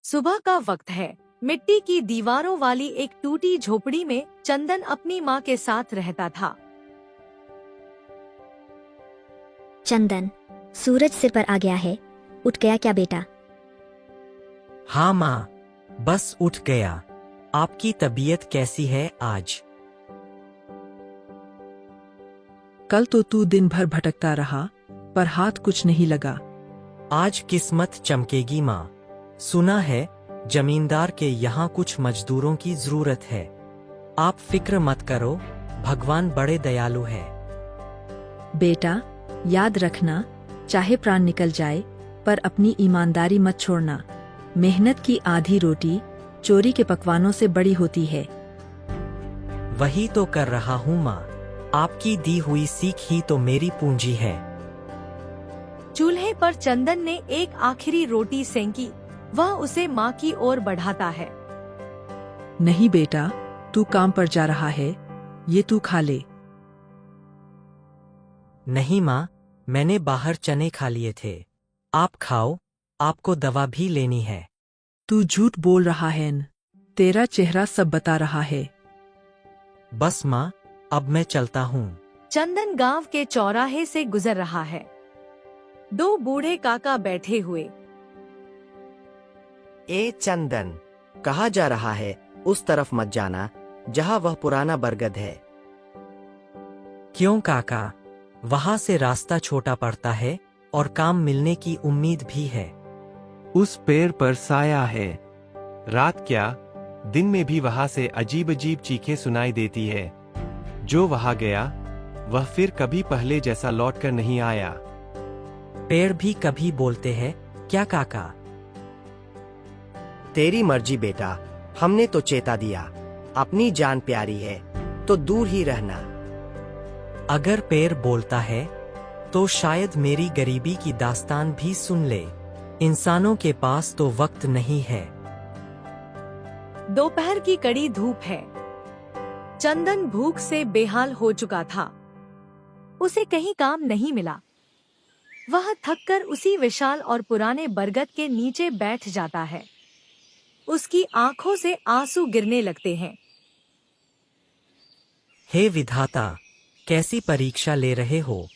सुबह का वक्त है। मिट्टी की दीवारों वाली एक टूटी झोपड़ी में चंदन अपनी माँ के साथ रहता था। चंदन, सूरज सिर पर आ गया है। उठ गया क्या बेटा? हाँ माँ, बस उठ गया। आपकी तबीयत कैसी है आज? कल तो तू दिन भर भटकता रहा, पर हाथ कुछ नहीं लगा। आज किस्मत चमकेगी माँ। सुना है जमींदार के यहाँ कुछ मजदूरों की जरूरत है। आप फिक्र मत करो, भगवान बड़े दयालु है। बेटा, याद रखना, चाहे प्राण निकल जाए पर अपनी ईमानदारी मत छोड़ना। मेहनत की आधी रोटी चोरी के पकवानों से बड़ी होती है। वही तो कर रहा हूँ माँ। आपकी दी हुई सीख ही तो मेरी पूंजी है। चूल्हे पर चंदन ने एक आखिरी रोटी सेंकी। वह उसे माँ की ओर बढ़ाता है। नहीं बेटा, तू काम पर जा रहा है, ये तू खा ले। नहीं माँ, मैंने बाहर चने खा लिए थे। आप खाओ, आपको दवा भी लेनी है। तू झूठ बोल रहा है न, तेरा चेहरा सब बता रहा है। बस माँ, अब मैं चलता हूँ। चंदन गांव के चौराहे से गुजर रहा है। दो बूढ़े काका बैठे हुए। ए चंदन, कहाँ जा रहा है? उस तरफ मत जाना जहाँ वह पुराना बरगद है। क्यों काका? वहाँ से रास्ता छोटा पड़ता है और काम मिलने की उम्मीद भी है। उस पेड़ पर साया है। रात क्या, दिन में भी वहां से अजीब अजीब चीखें सुनाई देती है। जो वहां गया वह फिर कभी पहले जैसा लौटकर नहीं आया। पेड़ भी कभी बोलते हैं क्या काका? तेरी मर्जी बेटा, हमने तो चेता दिया। अपनी जान प्यारी है तो दूर ही रहना। अगर पेड़ बोलता है तो शायद मेरी गरीबी की दास्तान भी सुन ले। इंसानों के पास तो वक्त नहीं है। दोपहर की कड़ी धूप है। चंदन भूख से बेहाल हो चुका था। उसे कहीं काम नहीं मिला। वह थककर उसी विशाल और पुराने बरगद के नीचे बैठ जाता है। उसकी आंखों से आंसू गिरने लगते हैं। हे विधाता, कैसी परीक्षा ले रहे हो?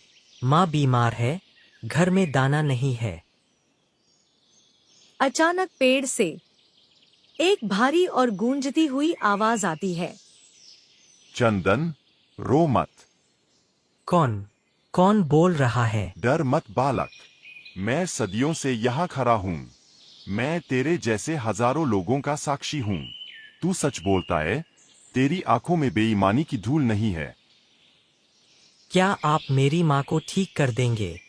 माँ बीमार है, घर में दाना नहीं है। अचानक पेड़ से एक भारी और गूंजती हुई आवाज आती है। चंदन, रो मत। कौन कौन बोल रहा है? डर मत बालक, मैं सदियों से यहाँ खड़ा हूँ। मैं तेरे जैसे हजारों लोगों का साक्षी हूँ। तू सच बोलता है, तेरी आंखों में बेईमानी की धूल नहीं है। क्या आप मेरी माँ को ठीक कर देंगे?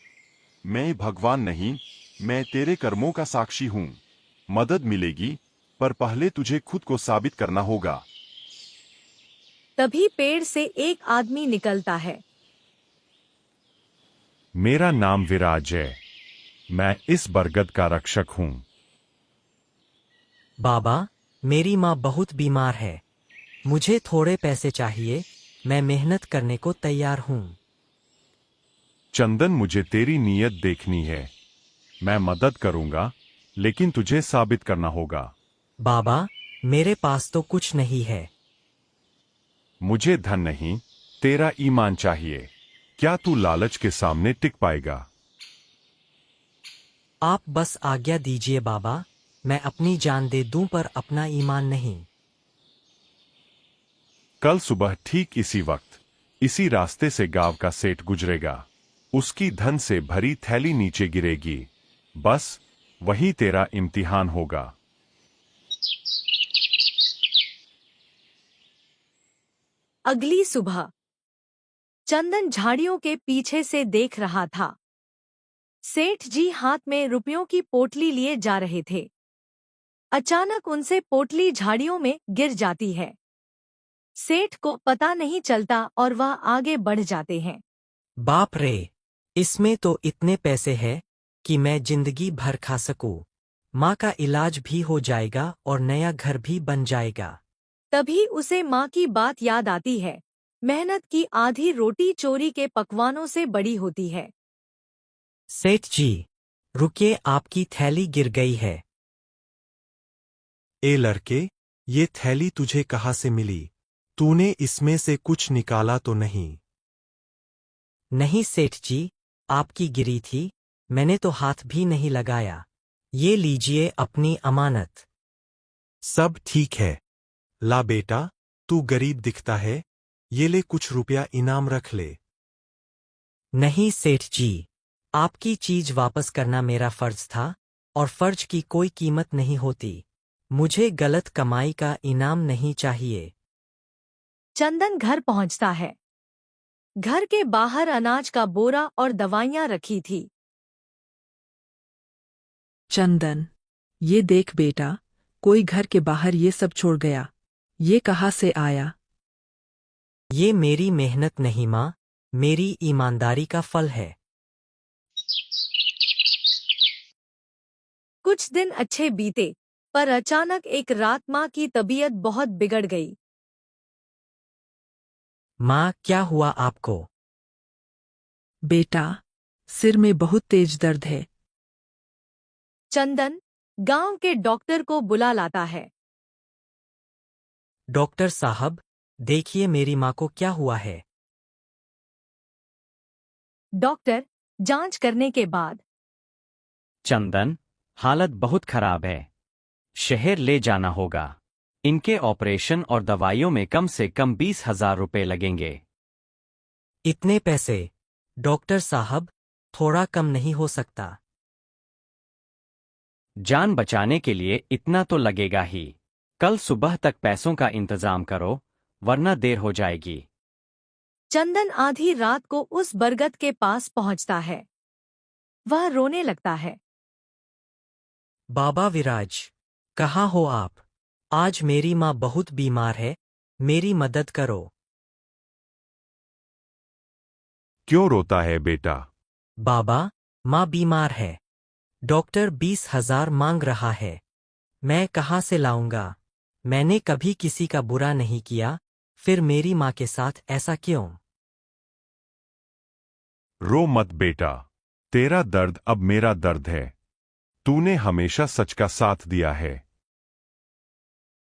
मैं भगवान नहीं, मैं तेरे कर्मों का साक्षी हूँ। मदद मिलेगी, पर पहले तुझे खुद को साबित करना होगा। तभी पेड़ से एक आदमी निकलता है। मेरा नाम विराज है। मैं इस बरगद का रक्षक हूँ। बाबा, मेरी माँ बहुत बीमार है। मुझे थोड़े पैसे चाहिए। मैं मेहनत करने को तैयार हूँ। चंदन, मुझे तेरी नीयत देखनी है। मैं मदद करूंगा, लेकिन तुझे साबित करना होगा। बाबा, मेरे पास तो कुछ नहीं है। मुझे धन नहीं, तेरा ईमान चाहिए। क्या तू लालच के सामने टिक पाएगा? आप बस आज्ञा दीजिए बाबा, मैं अपनी जान दे दूं पर अपना ईमान नहीं। कल सुबह ठीक इसी वक्त इसी रास्ते से गांव का सेठ गुजरेगा। उसकी धन से भरी थैली नीचे गिरेगी। बस वही तेरा इम्तिहान होगा। अगली सुबह चंदन झाड़ियों के पीछे से देख रहा था। सेठ जी हाथ में रुपयों की पोटली लिए जा रहे थे। अचानक उनसे पोटली झाड़ियों में गिर जाती है। सेठ को पता नहीं चलता और वह आगे बढ़ जाते हैं। बाप रे, इसमें तो इतने पैसे हैं कि मैं जिंदगी भर खा सकूं। माँ का इलाज भी हो जाएगा और नया घर भी बन जाएगा। तभी उसे माँ की बात याद आती है। मेहनत की आधी रोटी चोरी के पकवानों से बड़ी होती है। सेठ जी, रुकिए, आपकी थैली गिर गई है। ए लड़के, ये थैली तुझे कहाँ से मिली? तूने इसमें से कुछ निकाला तो नहीं? नहीं सेठ जी, आपकी गिरी थी, मैंने तो हाथ भी नहीं लगाया। ये लीजिए अपनी अमानत। सब ठीक है। ला बेटा, तू गरीब दिखता है, ये ले कुछ रुपया इनाम रख ले। नहीं सेठ जी, आपकी चीज वापस करना मेरा फर्ज था, और फर्ज की कोई कीमत नहीं होती। मुझे गलत कमाई का इनाम नहीं चाहिए। चंदन घर पहुंचता है। घर के बाहर अनाज का बोरा और दवाइयां रखी थी। चंदन, ये देख बेटा, कोई घर के बाहर ये सब छोड़ गया। ये कहाँ से आया? ये मेरी मेहनत नहीं माँ, मेरी ईमानदारी का फल है। कुछ दिन अच्छे बीते, पर अचानक एक रात माँ की तबीयत बहुत बिगड़ गई। माँ, क्या हुआ आपको? बेटा, सिर में बहुत तेज दर्द है। चंदन गांव के डॉक्टर को बुला लाता है। डॉक्टर साहब, देखिए मेरी माँ को क्या हुआ है। डॉक्टर जांच करने के बाद, चंदन, हालत बहुत खराब है। शहर ले जाना होगा। इनके ऑपरेशन और दवाइयों में कम से कम 20,000 रुपए लगेंगे। इतने पैसे? डॉक्टर साहब, थोड़ा कम नहीं हो सकता? जान बचाने के लिए इतना तो लगेगा ही। कल सुबह तक पैसों का इंतजाम करो, वरना देर हो जाएगी। चंदन आधी रात को उस बरगद के पास पहुंचता है। वह रोने लगता है। बाबा विराज, कहाँ हो आप? आज मेरी माँ बहुत बीमार है, मेरी मदद करो। क्यों रोता है बेटा? बाबा, माँ बीमार है। डॉक्टर 20,000 मांग रहा है। मैं कहाँ से लाऊंगा? मैंने कभी किसी का बुरा नहीं किया, फिर मेरी माँ के साथ ऐसा क्यों? रो मत बेटा, तेरा दर्द अब मेरा दर्द है। तूने हमेशा सच का साथ दिया है।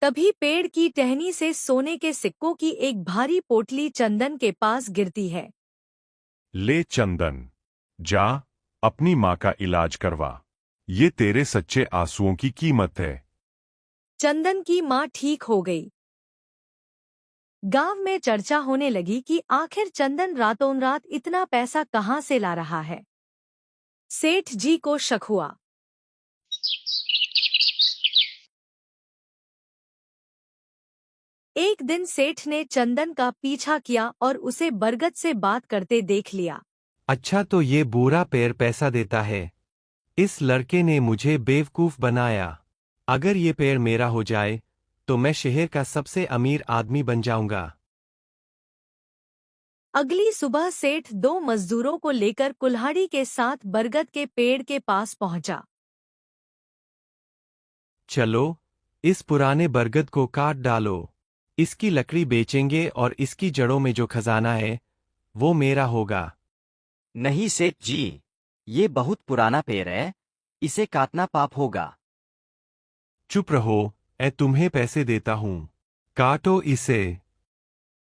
तभी पेड़ की टहनी से सोने के सिक्कों की एक भारी पोटली चंदन के पास गिरती है। ले चंदन, जा, अपनी माँ का इलाज करवा। ये तेरे सच्चे आंसुओं की कीमत है। चंदन की माँ ठीक हो गई। गांव में चर्चा होने लगी कि आखिर चंदन रातों रात इतना पैसा कहाँ से ला रहा है। सेठ जी को शक हुआ। एक दिन सेठ ने चंदन का पीछा किया और उसे बरगद से बात करते देख लिया। अच्छा, तो ये बुरा पैर पैसा देता है। इस लड़के ने मुझे बेवकूफ बनाया। अगर ये पैर मेरा हो जाए तो मैं शहर का सबसे अमीर आदमी बन जाऊंगा। अगली सुबह सेठ 2 मजदूरों को लेकर कुल्हाड़ी के साथ बरगद के पेड़ के पास पहुंचा। चलो, इस पुराने बरगद को काट डालो। इसकी लकड़ी बेचेंगे और इसकी जड़ों में जो खजाना है वो मेरा होगा। नहीं सेठ जी, ये बहुत पुराना पेड़ है, इसे काटना पाप होगा। चुप रहो, तुम्हें पैसे देता हूँ, काटो इसे।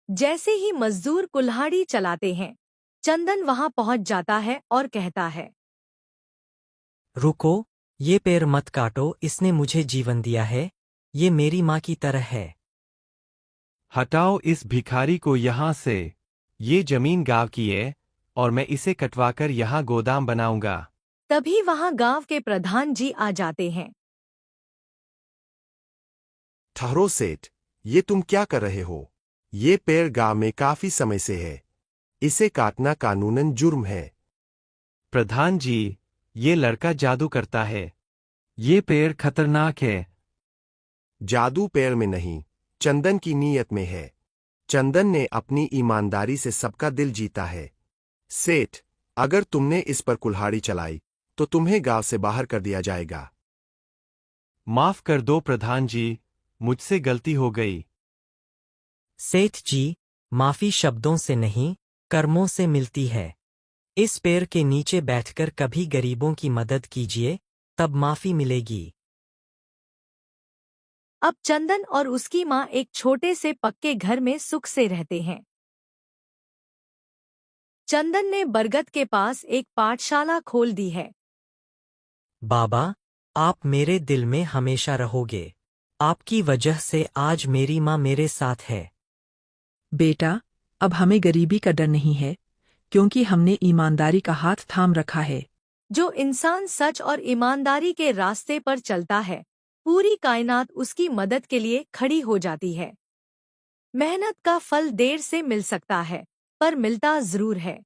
जैसे ही मजदूर कुल्हाड़ी चलाते हैं, चंदन वहां पहुंच जाता है और कहता है, रुको, ये पैर मत काटो, इसने मुझे जीवन दिया है, ये मेरी माँ की तरह है। हटाओ इस भिखारी को यहाँ से। ये जमीन गांव की है और मैं इसे कटवाकर यहाँ गोदाम बनाऊंगा। तभी वहां गांव के प्रधान जी आ जाते हैं। ठहरो सेठ, ये तुम क्या कर रहे हो? ये पेड़ गांव में काफी समय से है। इसे काटना कानूनन जुर्म है। प्रधान जी, ये लड़का जादू करता है। ये पेड़ खतरनाक है। जादू पेड़ में नहीं, चंदन की नीयत में है। चंदन ने अपनी ईमानदारी से सबका दिल जीता है। सेठ, अगर तुमने इस पर कुल्हाड़ी चलाई तो तुम्हें गांव से बाहर कर दिया जाएगा। माफ कर दो प्रधान जी, मुझसे गलती हो गई। सेठ जी, माफी शब्दों से नहीं, कर्मों से मिलती है। इस पेड़ के नीचे बैठकर कभी गरीबों की मदद कीजिए, तब माफी मिलेगी। अब चंदन और उसकी माँ एक छोटे से पक्के घर में सुख से रहते हैं। चंदन ने बरगद के पास एक पाठशाला खोल दी है। बाबा, आप मेरे दिल में हमेशा रहोगे। आपकी वजह से आज मेरी माँ मेरे साथ है। बेटा, अब हमें गरीबी का डर नहीं है, क्योंकि हमने ईमानदारी का हाथ थाम रखा है। जो इंसान सच और ईमानदारी के रास्ते पर चलता है, पूरी कायनात उसकी मदद के लिए खड़ी हो जाती है। मेहनत का फल देर से मिल सकता है, पर मिलता जरूर है।